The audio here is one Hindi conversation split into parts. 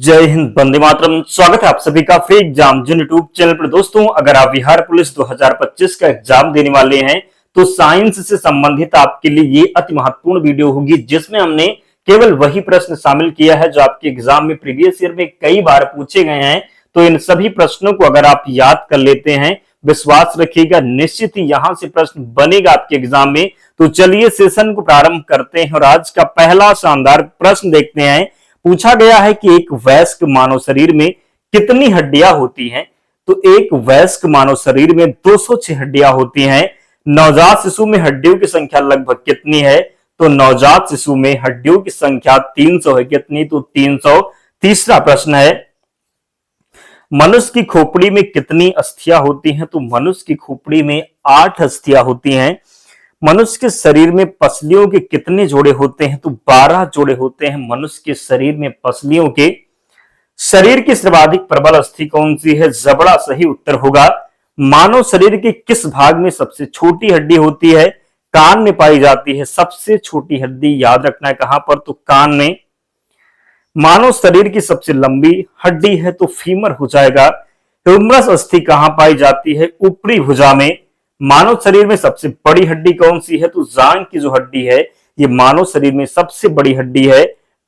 जय हिंद, वंदे मातरम। स्वागत है आप सभी का फ्री एग्जाम जिन यूट्यूब चैनल पर। दोस्तों, अगर आप बिहार पुलिस 2025 का एग्जाम देने वाले हैं तो साइंस से संबंधित आपके लिए ये अति महत्वपूर्ण वीडियो होगी, जिसमें हमने केवल वही प्रश्न शामिल किया है जो आपके एग्जाम में प्रीवियस ईयर में कई बार पूछे गए हैं। तो इन सभी प्रश्नों को अगर आप याद कर लेते हैं, विश्वास रखिएगा निश्चित ही यहां से प्रश्न बनेगा आपके एग्जाम में। तो चलिए सेशन को प्रारंभ करते हैं और आज का पहला शानदार प्रश्न देखते हैं। पूछा गया है कि एक वयस्क मानव शरीर में कितनी हड्डियां होती हैं? तो एक वयस्क मानव शरीर में 206 हड्डियां होती हैं। नवजात शिशु में हड्डियों की संख्या लगभग कितनी है? तो नवजात शिशु में हड्डियों की संख्या 300 है। कितनी? तो 300। तीसरा प्रश्न है, मनुष्य की खोपड़ी में कितनी अस्थियां होती हैं? तो मनुष्य की खोपड़ी में 8 अस्थियां होती हैं। मनुष्य के शरीर में पसलियों के कितने जोड़े होते हैं? तो 12 जोड़े होते हैं मनुष्य के शरीर में पसलियों के। शरीर की सर्वाधिक प्रबल अस्थि कौन सी है? जबड़ा सही उत्तर होगा। मानव शरीर के किस भाग में सबसे छोटी हड्डी होती है? कान में पाई जाती है सबसे छोटी हड्डी। याद रखना है कहां पर? तो कान में। मानव शरीर की सबसे लंबी हड्डी है तो फीमर हो जाएगा। ह्यूमरस अस्थि कहां पाई जाती है? ऊपरी भुजा में। मानव शरीर में सबसे बड़ी हड्डी कौन सी है? तो जांघ की जो हड्डी है ये मानव शरीर में सबसे बड़ी हड्डी है।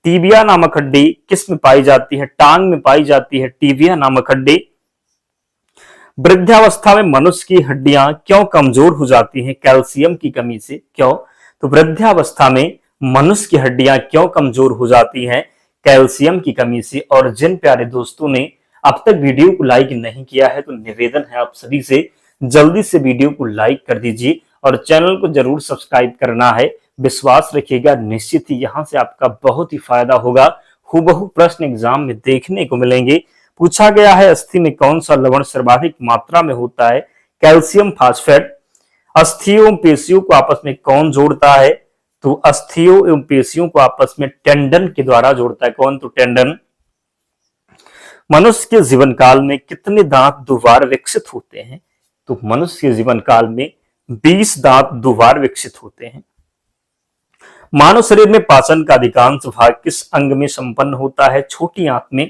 टीबिया नामक हड्डी किस में पाई जाती है? टांग में पाई जाती है टीबिया नामक हड्डी। वृद्धावस्था में मनुष्य की हड्डियां क्यों कमजोर हो जाती हैं? कैल्शियम की कमी से। क्यों? तो वृद्धावस्था में मनुष्य की हड्डियां क्यों कमजोर हो जाती हैं? कैल्शियम की कमी से। और जिन प्यारे दोस्तों ने अब तक वीडियो को लाइक नहीं किया है तो निवेदन है आप सभी से, जल्दी से वीडियो को लाइक कर दीजिए और चैनल को जरूर सब्सक्राइब करना है। विश्वास रखिएगा निश्चित ही यहां से आपका बहुत ही फायदा होगा। हूबहू प्रश्न एग्जाम में देखने को मिलेंगे। पूछा गया है, अस्थि में कौन सा लवण सर्वाधिक मात्रा में होता है? Calcium phosphate. अस्थियों एवं पेशियों को आपस में कौन जोड़ता है? तो अस्थियों एवं पेशियों को आपस में टेंडन के द्वारा जोड़ता है। कौन? तो टेंडन। मनुष्य के जीवन काल में कितने दांत दोबार विकसित होते हैं? तो मनुष्य के जीवन काल में 20 दांत दोबार विकसित होते हैं। मानव शरीर में पाचन का अधिकांश भाग किस अंग में संपन्न होता है? छोटी आंत में।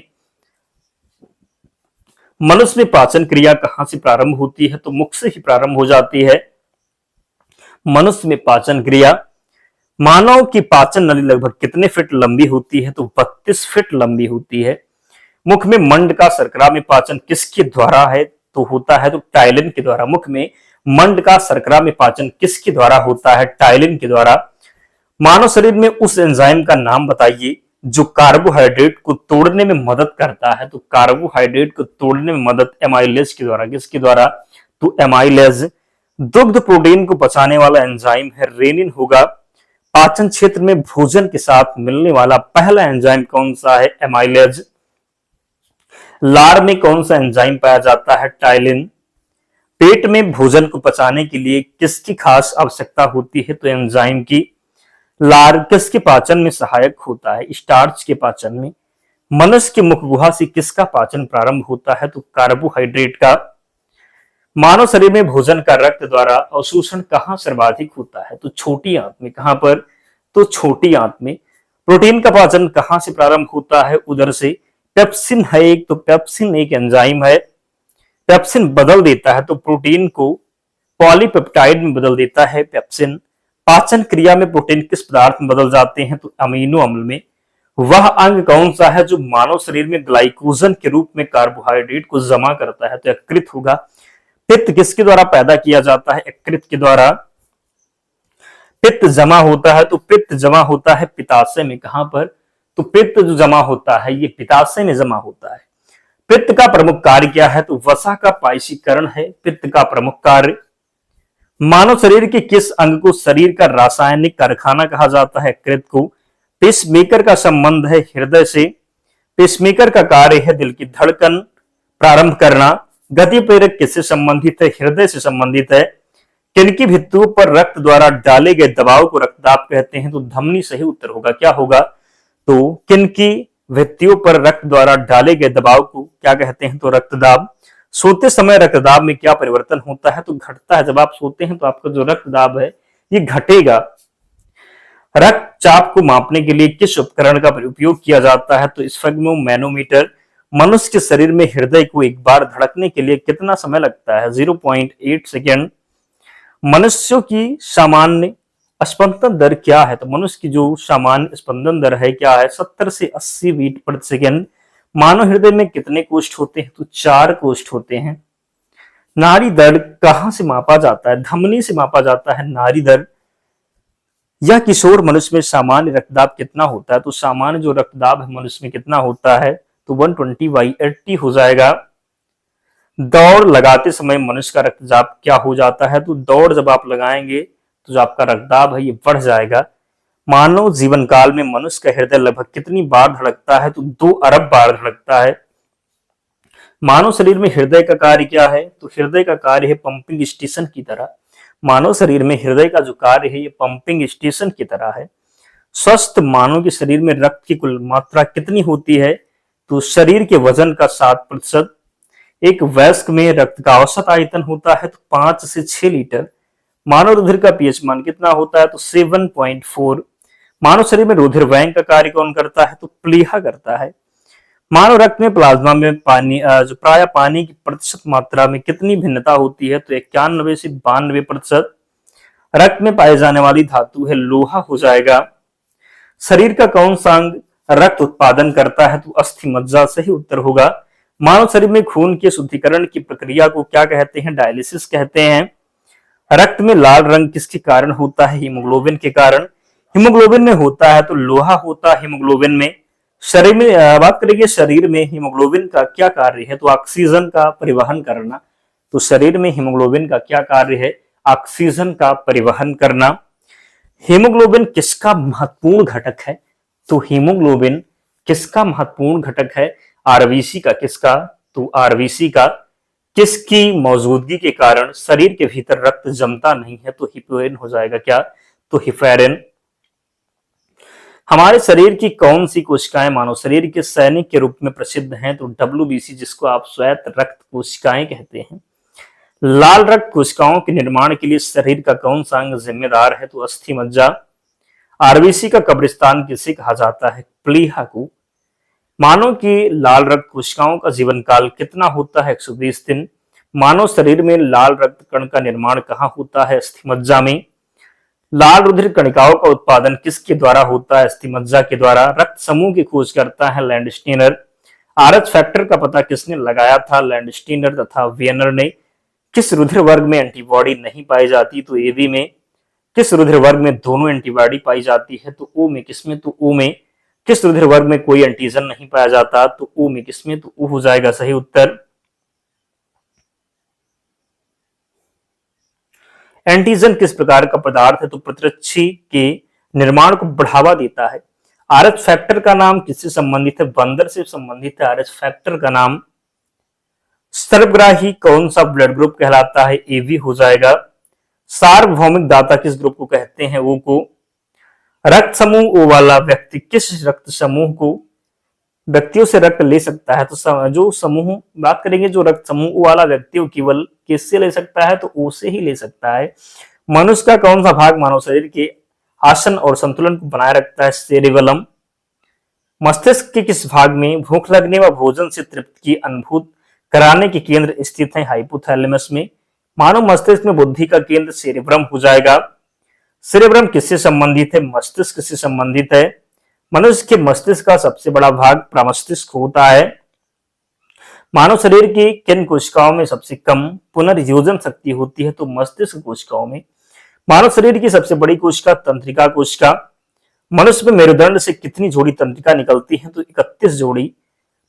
मनुष्य में पाचन क्रिया कहां से प्रारंभ होती है? तो मुख से ही प्रारंभ हो जाती है मनुष्य में पाचन क्रिया। मानव की पाचन नली लगभग कितने फीट लंबी होती है? तो 32 फीट लंबी होती है। मुख में मंड का शर्करा में पाचन किसके द्वारा है? तो होता है तो टाइलिन के द्वारा। मुख में मंड का शर्करा में पाचन किसके द्वारा होता है? टाइलिन के द्वारा। मानव शरीर में उस एंजाइम का नाम बताइए जो कार्बोहाइड्रेट को तोड़ने में मदद करता है। तो कार्बोहाइड्रेट को तोड़ने में मदद एमाइलेज के द्वारा। किसके द्वारा? तो एमाइलेज। दुग्ध प्रोटीन को पचाने वाला एंजाइम है रेनिन होगा। पाचन क्षेत्र में भोजन के साथ मिलने वाला पहला एंजाइम कौन सा है? एमाइलेज। लार में कौन सा एंजाइम पाया जाता है? टाइलिन। पेट में भोजन को पचाने के लिए किसकी खास आवश्यकता होती है? तो एंजाइम की। लार किसके पाचन में सहायक होता है? स्टार्च के पाचन में। मनुष्य की मुख गुहा से किसका पाचन प्रारंभ होता है? तो कार्बोहाइड्रेट का। मानव शरीर में भोजन का रक्त द्वारा अवशोषण कहां सर्वाधिक होता है? तो छोटी आंत में। कहां पर? तो छोटी आंत में। प्रोटीन का पाचन कहां से प्रारंभ होता है? उदर से। पेप्सिन है एक, तो पेप्सिन एक एंजाइम है। पेप्सिन बदल देता है तो प्रोटीन को पॉलीपेप्टाइड में बदल देता है पेप्सिन। पाचन क्रिया में प्रोटीन किस पदार्थ में बदल जाते हैं? तो अमीनो अम्ल में। वह अंग कौन सा है जो मानव शरीर में ग्लाइकोजन के रूप में कार्बोहाइड्रेट को जमा करता है? तो यकृत होगा। पित्त किसके द्वारा पैदा किया जाता है? यकृत के द्वारा। पित्त जमा होता है तो पित्त जमा होता है पित्ताशय में। कहां पर? तो पित्त जो जमा होता है ये पित्ताशय में जमा होता है। पित्त का प्रमुख कार्य क्या है? तो वसा का पाइशीकरण है पित्त का प्रमुख कार्य। मानव शरीर के किस अंग को शरीर का रासायनिक कारखाना कहा जाता है? यकृत को। पेसमेकर का संबंध है हृदय से। पेसमेकर का कार्य है दिल की धड़कन प्रारंभ करना। गति प्रेरक किससे संबंधित है? हृदय से संबंधित है। किनकी भित्तियों पर रक्त द्वारा डाले गए दबाव को रक्तदाब कहते हैं? तो धमनी सही उत्तर होगा। क्या होगा? तो किनकी भित्तियों पर रक्त द्वारा डाले गए दबाव को क्या कहते हैं? तो रक्तदाब। सोते समय रक्तदाब में क्या परिवर्तन होता है? तो घटता है। जब आप सोते हैं तो आपका जो रक्तदाब है ये घटेगा। रक्तचाप को मापने के लिए किस उपकरण का उपयोग किया जाता है? तो स्फेग्मोमैनोमीटर। मनुष्य के शरीर में हृदय को एक बार धड़कने के लिए कितना समय लगता है? 0.8 सेकेंड। मनुष्यों की सामान्य स्पंदन दर क्या है? तो मनुष्य की जो सामान्य स्पंदन दर है क्या है? 70 से 80 बीट प्रति सेकेंड। मानव हृदय में कितने कोष्ठ होते हैं? तो 4 कोष्ठ होते हैं। नाड़ी दर कहां से मापा जाता है? धमनी से मापा जाता है नाड़ी दर। यह किशोर मनुष्य में सामान्य रक्तदाब कितना होता है? तो सामान्य जो रक्तदाब है मनुष्य में कितना होता है? तो 120/80 हो जाएगा। दौड़ लगाते समय मनुष्य का रक्तचाप क्या हो जाता है? तो दौड़ जब आप लगाएंगे तो जो आपका रक्तदाब है ये बढ़ जाएगा। मानव जीवन काल में मनुष्य का हृदय लगभग कितनी बार धड़कता है? तो 2 अरब बार धड़कता है। मानव शरीर में हृदय का कार्य क्या है? तो हृदय का कार्य है पंपिंग स्टेशन की तरह। मानव शरीर में हृदय का जो कार्य है ये पंपिंग स्टेशन की तरह है। स्वस्थ मानव के शरीर में रक्त की कुल मात्रा कितनी होती है? तो शरीर के वजन का 7%। एक वयस्क में रक्त का औसत आयतन होता है तो 5 से 6 लीटर। मानव रुधिर का पीएच मान कितना होता है? तो 7.4। मानव शरीर में रुधिर वहन का कार्य कौन करता है? तो प्लीहा करता है। मानव रक्त में प्लाज्मा में पानी जो प्राय पानी की प्रतिशत मात्रा में कितनी भिन्नता होती है? तो 91 से 92%। रक्त में पाए जाने वाली धातु है लोहा हो जाएगा। शरीर का कौन सा अंग रक्त उत्पादन करता है? तो अस्थि मज्जा सही उत्तर होगा। मानव शरीर में खून के शुद्धिकरण की प्रक्रिया को क्या कहते हैं? डायलिसिस कहते हैं। रक्त में लाल रंग किसके कारण होता है? हीमोग्लोबिन के कारण। हीमोग्लोबिन में होता है तो लोहा होता है हीमोग्लोबिन में। शरीर में बात करेंगे शरीर में हीमोग्लोबिन का क्या कार्य है? तो ऑक्सीजन का परिवहन करना। तो शरीर में हीमोग्लोबिन का क्या कार्य है? ऑक्सीजन का परिवहन करना। हीमोग्लोबिन किसका महत्वपूर्ण घटक है? तो हीमोग्लोबिन किसका महत्वपूर्ण घटक है? आरबीसी का। किसका? तो आरबीसी का। किसकी मौजूदगी के कारण शरीर के भीतर रक्त जमता नहीं है? तो हिपोइन हो जाएगा क्या? तो हिफेरिन। हमारे शरीर की कौन सी कोशिकाएं मानव शरीर के सैनिक के रूप में प्रसिद्ध हैं? तो डब्ल्यूबीसी, जिसको आप श्वेत रक्त कोशिकाएं कहते हैं। लाल रक्त कोशिकाओं के निर्माण के लिए शरीर का कौन सा अंग जिम्मेदार है? तो अस्थि मज्जा। आरबीसी का कब्रिस्तान किसे कहा जाता है? प्लीहा को। मानव की लाल रक्त कोशिकाओं का जीवन काल कितना होता है? 120 दिन। मानव शरीर में लाल रक्त कण का निर्माण कहाँ होता है? अस्थि मज्जा में। लाल रुधिर कणिकाओं का उत्पादन किसके द्वारा होता है? अस्थि मज्जा के द्वारा। रक्त समूह की खोज करता है लैंडस्टीनर। आरएच फैक्टर का पता किसने लगाया था? लैंडस्टीनर तथा वियनर ने। किस रुधिर वर्ग में एंटीबॉडी नहीं पाई जाती? तो एबी में। किस रुधिर वर्ग में दोनों एंटीबॉडी पाई जाती है? तो ओ में। किसमें? तो ओ में। किस रुधिर वर्ग में कोई एंटीजन नहीं पाया जाता? तो ओ में। किसमें? तो ओ हो जाएगा सही उत्तर। एंटीजन किस प्रकार का पदार्थ है? तो प्रतिरक्षी के निर्माण को बढ़ावा देता है। आरएच फैक्टर का नाम किससे संबंधित है? बंदर से संबंधित है आरएच फैक्टर का नाम। सर्वग्राही कौन सा ब्लड ग्रुप कहलाता है? एबी हो जाएगा। सार्वभौमिक दाता किस ग्रुप को कहते हैं? ओ को। रक्त समूह ओ वाला व्यक्ति किस रक्त समूह को व्यक्तियों से रक्त ले सकता है? तो जो समूह बात करेंगे, जो रक्त समूह ओ वाला व्यक्ति केवल किससे ले सकता है? तो ओ से ही ले सकता है। मनुष्य का कौन सा भाग मानव शरीर के आसन और संतुलन को बनाए रखता है? सेरेबेलम। मस्तिष्क के किस भाग में भूख लगने व भोजन से तृप्ति की अनुभूत कराने के केंद्र स्थित है? हाइपोथैलेमस में। मानव मस्तिष्क में बुद्धि का केंद्र सेरेब्रम हो जाएगा। सेरेब्रम किससे संबंधित है? मस्तिष्क से संबंधित है। मनुष्य के मस्तिष्क का सबसे बड़ा भाग प्रमस्तिष्क होता है। मानव शरीर की किन कोशिकाओं में सबसे कम पुनर्योजन शक्ति होती है? तो मस्तिष्क कोशिकाओं में। मानव शरीर की सबसे बड़ी कोशिका तंत्रिका कोशिका। मनुष्य में मेरुदंड से कितनी जोड़ी तंत्रिका निकलती है? तो 31 जोड़ी।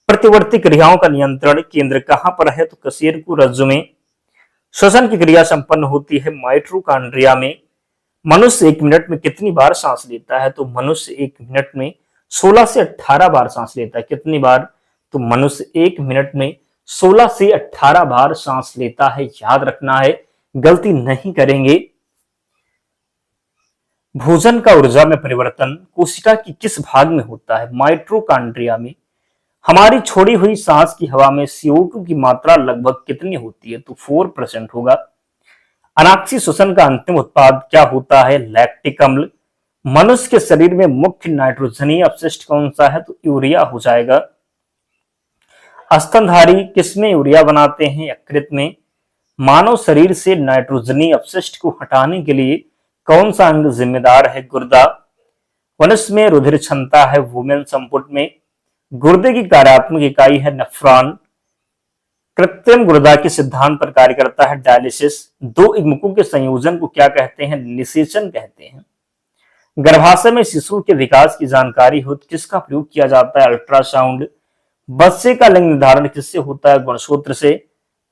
प्रतिवर्ती क्रियाओं का नियंत्रण केंद्र कहां पर है? तो कशेरुकी रज्जु में। श्वसन की क्रिया संपन्न होती है माइटोकॉन्ड्रिया में। मनुष्य 1 मिनट में कितनी बार सांस लेता है? तो मनुष्य 1 मिनट में 16 से 18 बार सांस लेता है। कितनी बार? तो मनुष्य 1 मिनट में 16 से 18 बार सांस लेता है। याद रखना है, गलती नहीं करेंगे। भोजन का ऊर्जा में परिवर्तन कोशिका की किस भाग में होता है? माइटोकॉन्ड्रिया में। हमारी छोड़ी हुई सांस की हवा में CO2 की मात्रा लगभग कितनी होती है? तो 4% होगा। अनाक्षी श्वसन का अंतिम उत्पाद क्या होता है? लैक्टिक अम्ल। मनुष्य के शरीर में मुख्य नाइट्रोजनीय अपशिष्ट कौन सा है? तो यूरिया हो जाएगा। स्तनधारी किसमें यूरिया बनाते हैं? यकृत में। मानव शरीर से नाइट्रोजनीय अपशिष्ट को हटाने के लिए कौन सा अंग जिम्मेदार है? गुर्दा। मनुष्य में रुधिर क्षमता है वुमेन संपुट में। गुर्दे की कार्यात्मक इकाई है नेफ्रॉन। कृत्रिम गुर्दा के सिद्धांत पर कार्य करता है डायलिसिस। दो इग्मकों के संयोजन को क्या कहते हैं? निषेचन कहते हैं। गर्भाशय में शिशु के विकास की जानकारी हो किसका प्रयोग किया जाता है? अल्ट्रासाउंड। बच्चे का लिंग निर्धारण किससे होता है? गुणसूत्र से।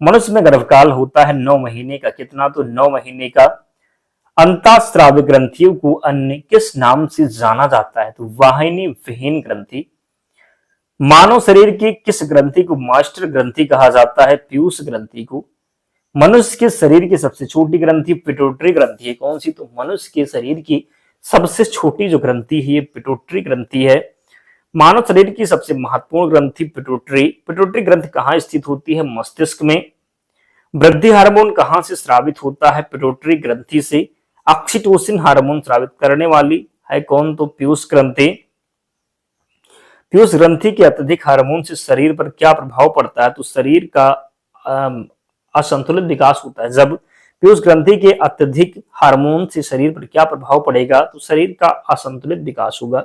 मनुष्य में गर्भकाल होता है 9 महीने का। कितना? तो 9 महीने का। अंतःस्रावी ग्रंथियों को अन्य किस नाम से जाना जाता है? तो वाहिनी विहीन ग्रंथि। मानव शरीर की किस ग्रंथि को मास्टर ग्रंथि कहा जाता है? पीयूष ग्रंथि को। मनुष्य के शरीर की सबसे छोटी ग्रंथि पिट्यूटरी ग्रंथि है। कौन सी? तो मनुष्य के शरीर की सबसे छोटी जो ग्रंथि है ये पिट्यूटरी ग्रंथि है। मानव शरीर की सबसे महत्वपूर्ण ग्रंथि पिट्यूटरी ग्रंथि कहाँ स्थित होती है? मस्तिष्क में। वृद्धि हार्मोन कहाँ से स्रावित होता है? पिट्यूटरी ग्रंथि से। ऑक्सीटोसिन हार्मोन स्रावित करने वाली है कौन? तो पीयूष ग्रंथि। पीयूष ग्रंथि के अत्यधिक हार्मोन से शरीर पर क्या प्रभाव पड़ता है? तो शरीर का असंतुलित विकास होता है। जब पीयूष ग्रंथि के अत्यधिक हार्मोन से शरीर पर क्या प्रभाव पड़ेगा? तो शरीर का असंतुलित विकास होगा।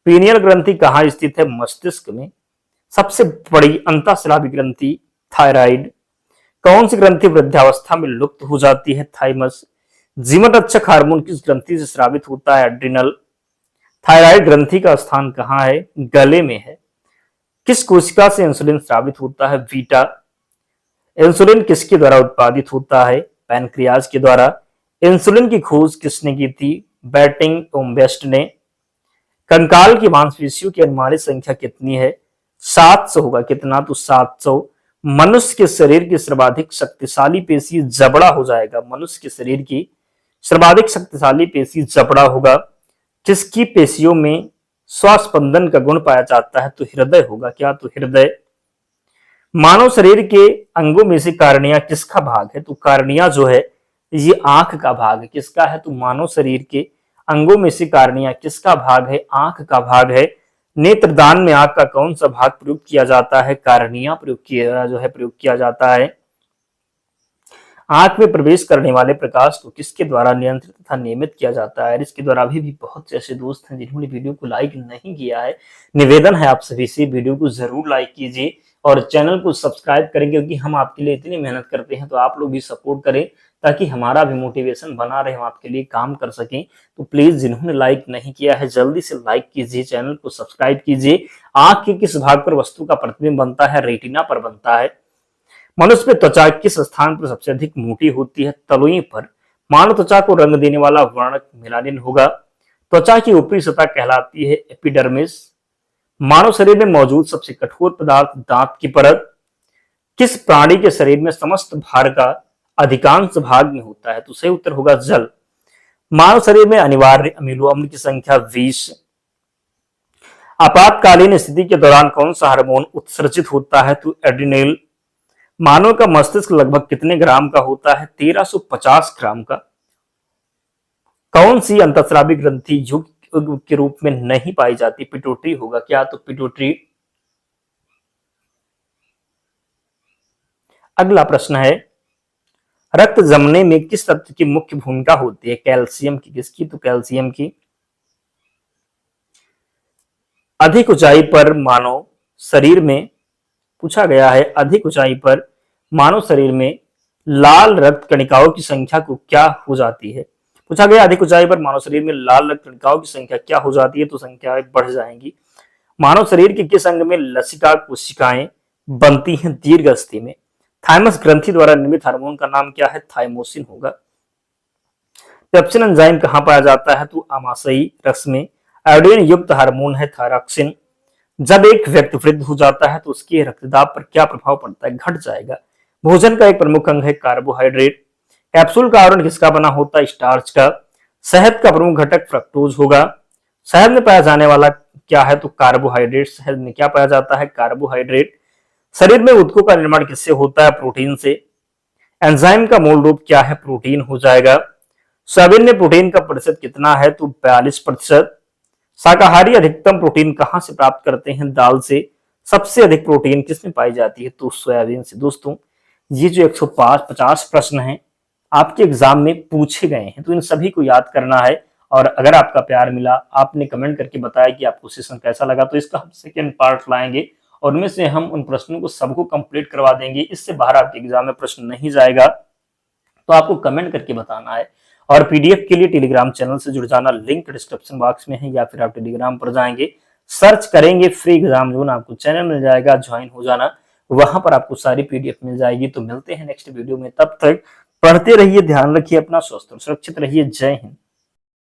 पीनियल ग्रंथि कहाँ स्थित है? मस्तिष्क में। सबसे बड़ी अंतःस्रावी ग्रंथि थायराइड। कौन सी ग्रंथि वृद्धावस्था में लुप्त हो जाती है? थाइमस। जीवन रक्षक हार्मोन किस ग्रंथि से स्रावित होता है? एड्रिनल। थायराइड ग्रंथि का स्थान कहाँ है? गले में है। किस कोशिका से इंसुलिन स्रावित होता है? बीटा। इंसुलिन किसके द्वारा उत्पादित होता है? पैनक्रियाज के द्वारा। इंसुलिन की खोज किसने की थी? बैटिंग ओम्बेस्ट ने। कंकाल की मांसपेशियों की अनुमानित संख्या कितनी है? 700 होगा। कितना? तो 700। मनुष्य के शरीर की सर्वाधिक शक्तिशाली पेशी जबड़ा हो जाएगा। मनुष्य के शरीर की सर्वाधिक शक्तिशाली पेशी जबड़ा होगा। किसकी पेशियों में श्वासस्पंदन का गुण पाया जाता है? तो हृदय होगा। क्या? तो हृदय। मानव शरीर के अंगों में से कार्निया किसका भाग है? तो कार्निया जो है ये आंख का भाग है। किसका है? तो मानव शरीर के अंगों में से कार्निया किसका भाग है? आंख का भाग है। नेत्रदान में आंख का कौन सा भाग प्रयुक्त किया जाता है? कार्निया प्रयोग किया जाता है। आंख में प्रवेश करने वाले प्रकाश को किसके द्वारा नियंत्रित तथा नियमित किया जाता है? इसके द्वारा अभी भी बहुत से ऐसे दोस्त हैं जिन्होंने वीडियो को लाइक नहीं किया है। निवेदन है आप सभी से, वीडियो को जरूर लाइक कीजिए और चैनल को सब्सक्राइब करें, क्योंकि हम आपके लिए इतनी मेहनत करते हैं तो आप लोग भी सपोर्ट करें ताकि हमारा भी मोटिवेशन बना रहे, हम आपके लिए काम कर सकें। तो प्लीज जिन्होंने लाइक नहीं किया है जल्दी से लाइक कीजिए, चैनल को सब्सक्राइब कीजिए। आंख के किस भाग पर वस्तु का प्रतिबिंब बनता है? रेटिना पर बनता है। मनुष्य में त्वचा किस स्थान पर सबसे अधिक मोटी होती है? तलुई पर। मानव त्वचा को रंग देने वाला वर्णक मेलानिन होगा। त्वचा की ऊपरी सतह कहलाती है एपिडर्मिस। मानव शरीर में मौजूद सबसे कठोर पदार्थ दांत की परत। किस प्राणी के शरीर में समस्त भार का अधिकांश भाग में होता है? तो सही उत्तर होगा जल। मानव शरीर में अनिवार्य अमीनो अम्ल की संख्या 20। आपातकालीन स्थिति के दौरान कौन सा हार्मोन उत्सर्जित होता है? तो एड्रिनल। मानव का मस्तिष्क लगभग कितने ग्राम का होता है? 1350 ग्राम का। कौन सी अंतःस्रावी ग्रंथि युग के रूप में नहीं पाई जाती? पिट्यूटरी होगा। क्या? तो पिट्यूटरी। अगला प्रश्न है, रक्त जमने में किस तत्व की मुख्य भूमिका होती है? कैल्शियम की। किसकी? तो कैल्शियम की। अधिक ऊंचाई पर मानव शरीर में पूछा गया है, अधिक ऊंचाई पर मानव शरीर में लाल रक्त कणिकाओं की संख्या को क्या हो जाती है? पूछा गया अधिक ऊंचाई पर मानव शरीर में लाल रक्त कणिकाओं की संख्या क्या हो जाती है? तो संख्याएं बढ़ जाएंगी। मानव शरीर के किस अंग में लसिका कोशिकाएं बनती हैं? दीर्घ अस्थि में। थाइमस ग्रंथि द्वारा निर्मित हार्मोन का नाम क्या है? थाइमोसिन होगा। पेप्सिन एंजाइम कहां पाया जाता है? तो आमाशयी रस में। आयोडीन युक्त हार्मोन है थायरॉक्सिन। जब एक व्यक्ति वृद्ध हो जाता है तो उसके रक्तदाब पर क्या प्रभाव पड़ता है? घट जाएगा। भोजन का एक प्रमुख अंग है कार्बोहाइड्रेट। कैप्सूल का आवरण किसका बना होता है? स्टार्च का। शहद का प्रमुख घटक फ्रक्टोज होगा। शहद में पाया जाने वाला क्या है? तो कार्बोहाइड्रेट। शहद में क्या पाया जाता है? कार्बोहाइड्रेट। शरीर में ऊतकों का निर्माण किससे होता है? प्रोटीन से। एंजाइम का मूल रूप क्या है? प्रोटीन हो जाएगा। सोयाबीन में प्रोटीन का प्रतिशत कितना है? तो 42%। शाकाहारी अधिकतम प्रोटीन कहां से प्राप्त करते हैं? दाल से। सबसे अधिक प्रोटीन किसमें पाई जाती है? तो सोयाबीन से। दोस्तों, ये जो 150 प्रश्न हैं आपके एग्जाम में पूछे गए हैं, तो इन सभी को याद करना है। और अगर आपका प्यार मिला, आपने कमेंट करके बताया कि आपको सेशन कैसा लगा, तो इसका हम सेकेंड पार्ट लाएंगे और उनमें से हम उन प्रश्नों को सबको कंप्लीट करवा देंगे। इससे बाहर आपके एग्जाम में प्रश्न नहीं जाएगा, तो आपको कमेंट करके बताना है। और पीडीएफ के लिए टेलीग्राम चैनल से जुड़ जाना, लिंक डिस्क्रिप्शन बॉक्स में है, या फिर आप टेलीग्राम पर जाएंगे, सर्च करेंगे फ्री एग्जाम जोन, आपको चैनल मिल जाएगा, ज्वाइन हो जाना, वहां पर आपको सारी पीडीएफ मिल जाएगी। तो मिलते हैं नेक्स्ट वीडियो में, तब तक पढ़ते रहिए, ध्यान रखिए अपना, स्वस्थ और सुरक्षित रहिए। जय हिंद।